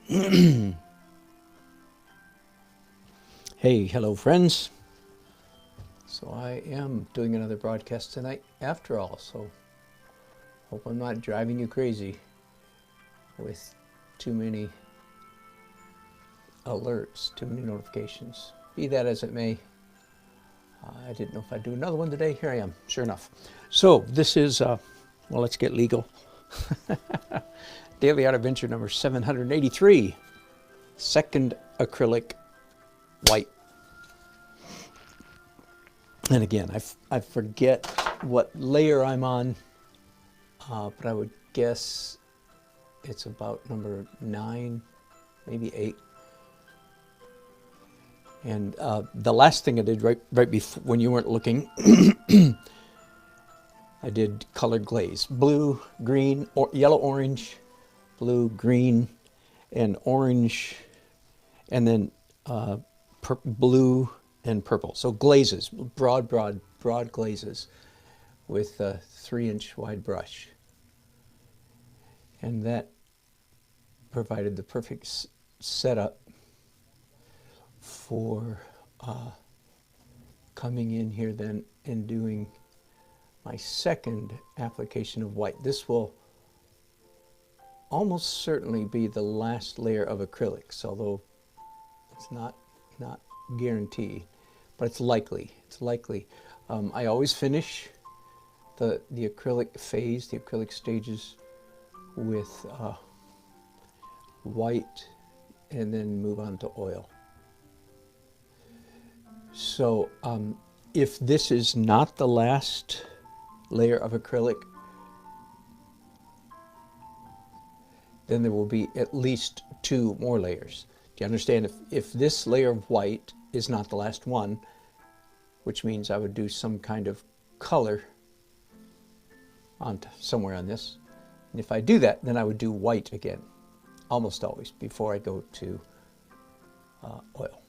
Hey, hello friends. So I am doing another broadcast tonight after all, so hope I'm not driving you crazy with too many alerts, too many notifications. Be that as it may, I didn't know if I'd do another one today. Here I am, sure enough. So this is, well, let's get legal. Daily Art Adventure number 783, second acrylic white. And again, I forget what layer I'm on, but I would guess it's about number 9, maybe 8. And the last thing I did right before, when you weren't looking, I did colored glaze. Blue, green, or yellow, orange, blue, green, and orange, and then blue and purple. So glazes, broad glazes with a 3-inch wide brush. And that provided the perfect setup for coming in here then and doing my second application of white. This will almost certainly be the last layer of acrylics, although it's not guaranteed, but it's likely. It's likely. I always finish the acrylic phase, the acrylic stages, with white, and then move on to oil. So if this is not the last layer of acrylic, then there will be at least 2 more layers. Do you understand? If this layer of white is not the last one, which means I would do some kind of color somewhere on this. And if I do that, then I would do white again, almost always, before I go to oil.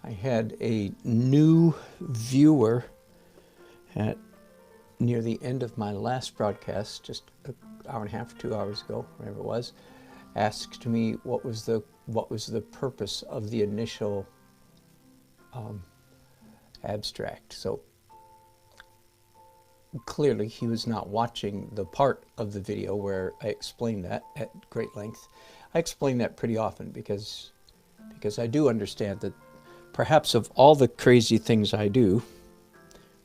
I had a new viewer at near the end of my last broadcast, just an hour and a half, 2 hours ago, whatever it was, asked me what was the purpose of the initial abstract. So clearly he was not watching the part of the video where I explained that at great length. I explain that pretty often because I do understand that perhaps of all the crazy things I do,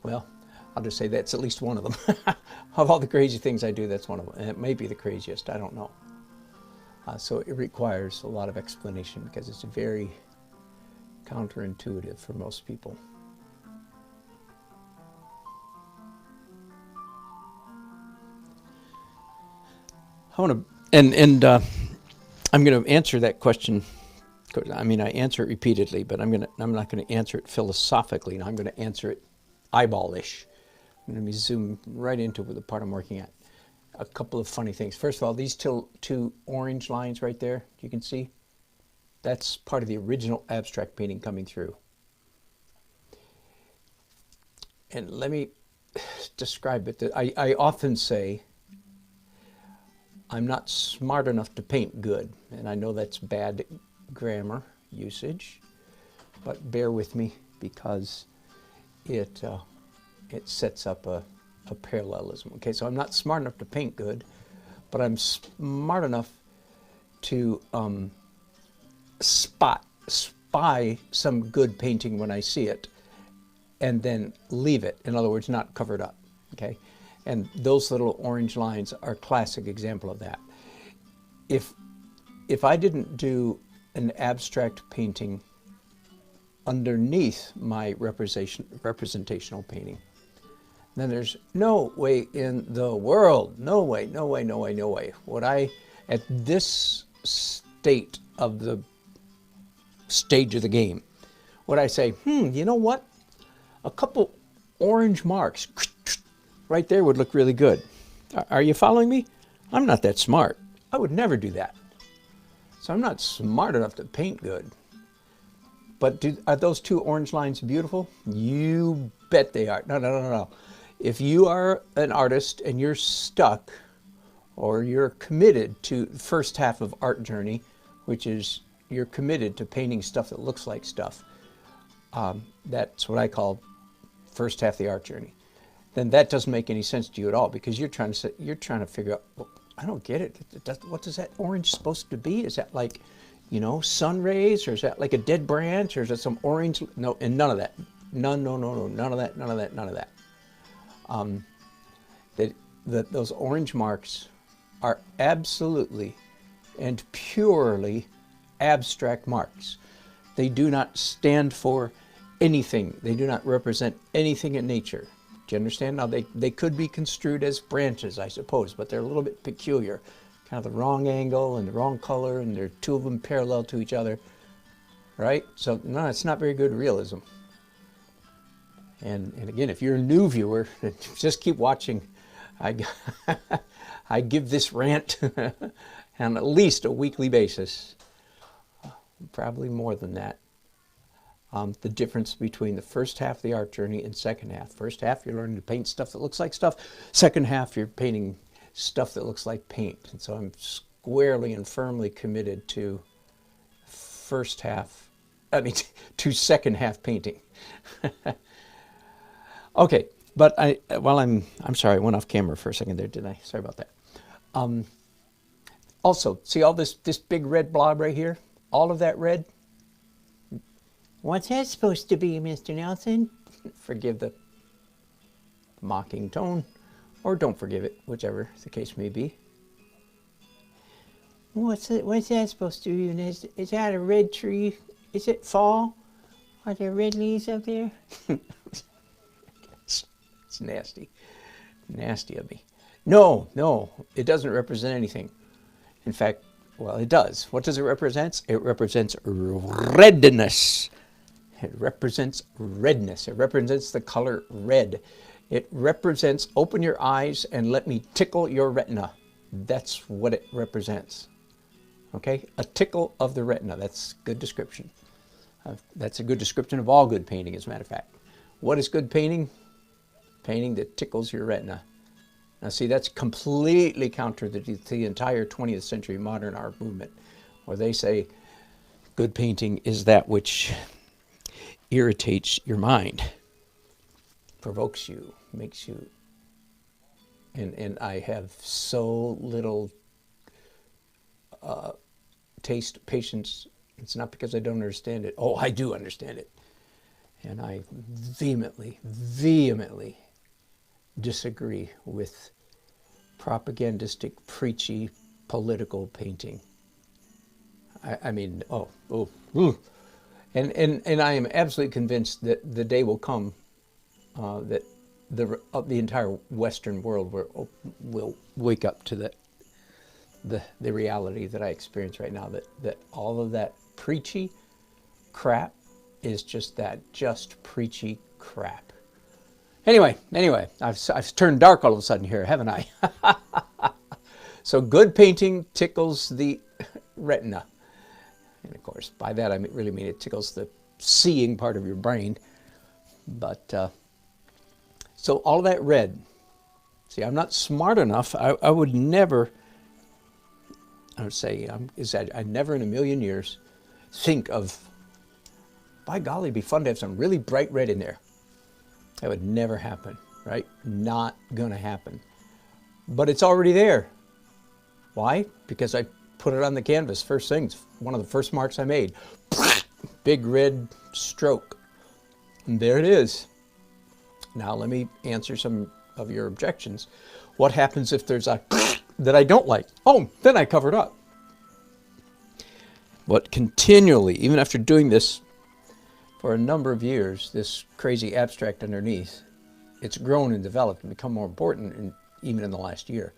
well, I'll just say that's at least one of them. Of all the crazy things I do, that's one of them. And it may be the craziest, I don't know. So it requires a lot of explanation because it's very counterintuitive for most people. I want to, and I'm going to answer that question. I mean, I answer it repeatedly, but I'm not going to answer it philosophically. And I'm going to answer it eyeball-ish. I'm going to zoom right into the part I'm working at. A couple of funny things. First of all, these two orange lines right there, you can see, that's part of the original abstract painting coming through. And let me describe it. I often say I'm not smart enough to paint good, and I know that's bad grammar usage, but bear with me because it sets up a parallelism. Okay, so I'm not smart enough to paint good, but I'm smart enough to spy some good painting when I see it, and then leave it. In other words, not cover it up. Okay, and those little orange lines are a classic example of that. If I didn't do an abstract painting underneath my representational painting, then there's no way in the world, no way, would I, at this stage of the game, would I say, you know what, a couple orange marks right there would look really good. Are you following me? I'm not that smart. I would never do that. So I'm not smart enough to paint good. But are those two orange lines beautiful? You bet they are. No, no, no, no. If you are an artist and you're stuck, or you're committed to the first half of Art Journey, which is you're committed to painting stuff that looks like stuff, that's what I call first half of the Art Journey. Then that doesn't make any sense to you at all, because you're trying to figure out, well, I don't get it. What is that orange supposed to be? Is that like, you know, sun rays, or is that like a dead branch, or is that some orange? No, and none of that. No, no, no, no, none of that, none of that, none of that. Those orange marks are absolutely and purely abstract marks. They do not stand for anything. They do not represent anything in nature. Do you understand? Now, they could be construed as branches, I suppose, but they're a little bit peculiar. Kind of the wrong angle and the wrong color, and there are two of them parallel to each other, right? So, no, it's not very good realism. And again, if you're a new viewer, just keep watching. I give this rant on at least a weekly basis, probably more than that. The difference between the first half of the Art Journey and second half. First half, you're learning to paint stuff that looks like stuff. Second half, you're painting stuff that looks like paint. And so I'm squarely and firmly committed to to second half painting. Okay, but I'm sorry, I went off camera for a second there, didn't I? Sorry about that. Also, see all this big red blob right here? All of that red? What's that supposed to be, Mr. Nelson? Forgive the mocking tone, or don't forgive it, whichever the case may be. What's that supposed to be? Is that a red tree? Is it fall? Are there red leaves up there? It's nasty. Nasty of me. No, no, it doesn't represent anything. In fact, well, it does. What does it represent? It represents redness. It represents redness. It represents the color red. It represents, open your eyes and let me tickle your retina. That's what it represents. Okay? A tickle of the retina. That's a good description. That's a good description of all good painting, as a matter of fact. What is good painting? Painting that tickles your retina. Now see, that's completely counter to the entire 20th century modern art movement, where they say good painting is that which irritates your mind, provokes you, makes you, and I have so little taste, patience. It's not because I don't understand it. Oh, I do understand it. And I vehemently disagree with propagandistic, preachy, political painting. I mean, and I am absolutely convinced that the day will come that the entire Western world will wake up to the reality that I experience right now, that all of that preachy crap is just preachy crap. Anyway, I've turned dark all of a sudden here, haven't I? So good painting tickles the retina. And of course, by that I really mean it tickles the seeing part of your brain. But, so all that red, see, I'm not smart enough. I would never, I would say, I'd never in a million years think of, by golly, it'd be fun to have some really bright red in there. That would never happen, right? Not gonna happen. But it's already there. Why? Because I put it on the canvas first things. One of the first marks I made. Big red stroke. And there it is. Now let me answer some of your objections. What happens if there's a that I don't like? Oh, then I cover it up. But continually, even after doing this for a number of years, this crazy abstract underneath, it's grown and developed and become more important even in the last year.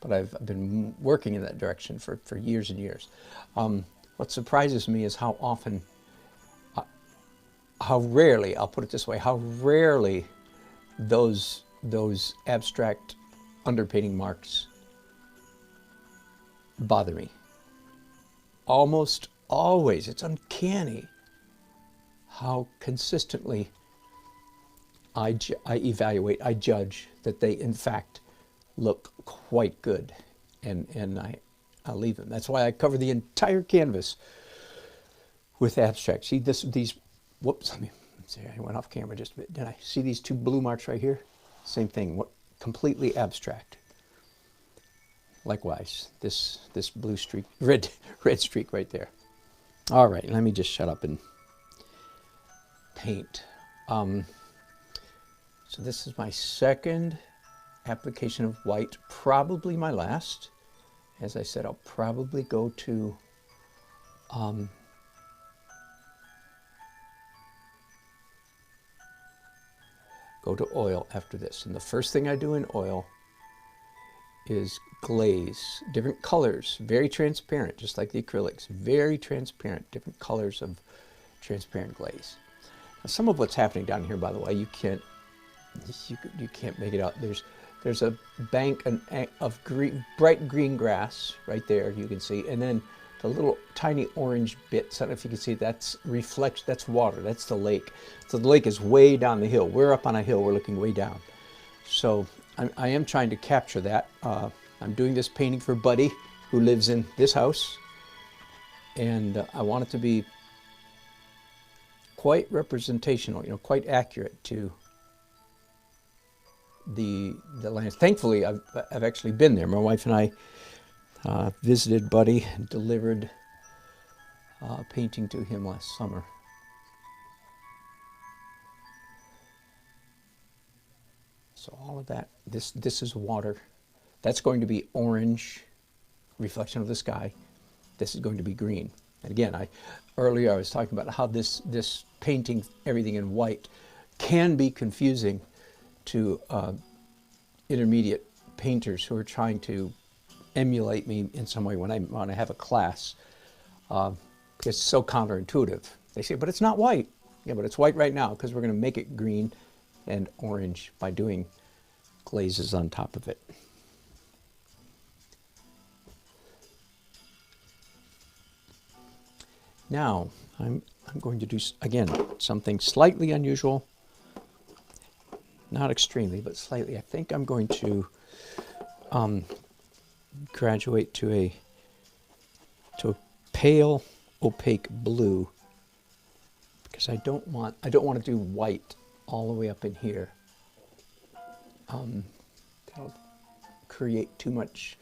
But I've been working in that direction for years and years. What surprises me is how often, how rarely, I'll put it this way, how rarely those abstract underpainting marks bother me. Almost always, it's uncanny how consistently I evaluate, I judge that they in fact look quite good, and I'll leave them. That's why I cover the entire canvas with abstract. See these, whoops, let me see, I went off camera just a bit. Did I see these two blue marks right here? Same thing, completely abstract. Likewise, this blue streak, red streak right there. All right, let me just shut up and paint. So this is my second application of white, probably my last. As I said, I'll probably go to oil after this. And the first thing I do in oil is glaze. Different colors, very transparent, just like the acrylics. Very transparent, different colors of transparent glaze. Now, some of what's happening down here, by the way, you can't make it out. There's a bank of bright green grass right there, you can see, and then the little tiny orange bits. I don't know if you can see, that's water, that's the lake. So the lake is way down the hill. We're up on a hill, we're looking way down. So I am trying to capture that. I'm doing this painting for Buddy, who lives in this house, and I want it to be quite representational, quite accurate to the land. Thankfully, I've actually been there. My wife and I visited Buddy and delivered a painting to him last summer. So all of that, this is water. That's going to be orange, reflection of the sky. This is going to be green. And again, earlier I was talking about how this painting everything in white can be confusing to intermediate painters who are trying to emulate me in some way when I have a class. Because it's so counterintuitive. They say, but it's not white. Yeah, but it's white right now because we're going to make it green and orange by doing glazes on top of it. Now, I'm going to do, again, something slightly unusual. Not extremely, but slightly. I think I'm going to graduate to a pale, opaque blue, because I don't want to do white all the way up in here. That'll create too much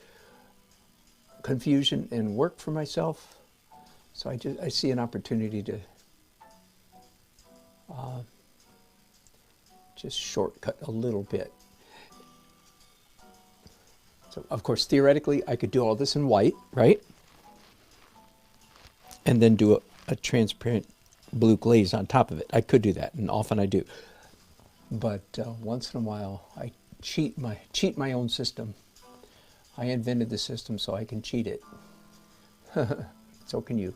confusion and work for myself. So I see an opportunity to just shortcut a little bit. So of course, theoretically, I could do all this in white, right? And then do a transparent blue glaze on top of it. I could do that, and often I do. But once in a while, I cheat my own system. I invented the system so I can cheat it. So can you.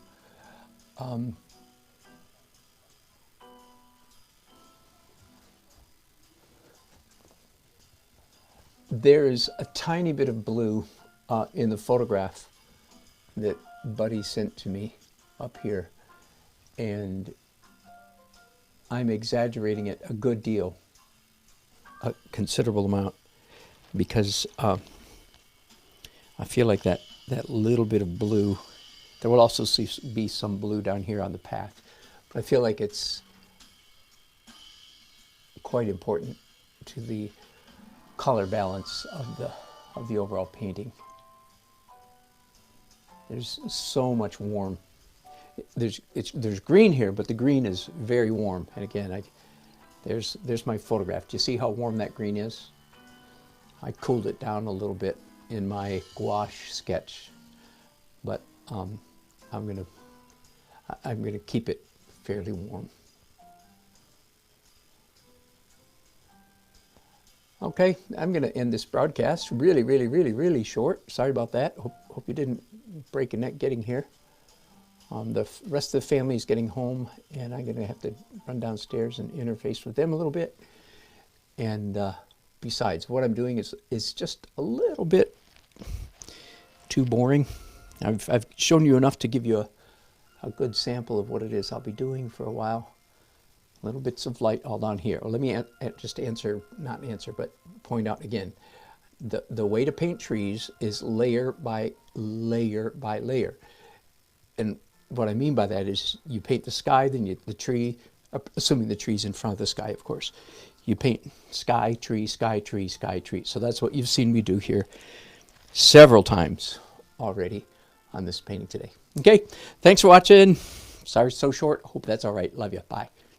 There is a tiny bit of blue in the photograph that Buddy sent to me up here, and I'm exaggerating it a good deal, a considerable amount, because I feel like that little bit of blue, there will also be some blue down here on the path, but I feel like it's quite important to the color balance of the overall painting. There's so much warm. There's green here, but the green is very warm. And again, there's my photograph. Do you see how warm that green is? I cooled it down a little bit in my gouache sketch, but I'm gonna keep it fairly warm. Okay, I'm going to end this broadcast really short. Sorry about that. Hope you didn't break a neck getting here. The rest of the family is getting home, and I'm going to have to run downstairs and interface with them a little bit. And besides, what I'm doing is just a little bit too boring. I've shown you enough to give you a good sample of what it is I'll be doing for a while. Little bits of light all down here. Well, let me just not answer, but point out again. The way to paint trees is layer by layer by layer. And what I mean by that is you paint the sky, then the tree, assuming the tree's in front of the sky, of course. You paint sky, tree, sky, tree, sky, tree. So that's what you've seen me do here several times already on this painting today. Okay, thanks for watching. Sorry it's so short. Hope that's all right. Love you. Bye.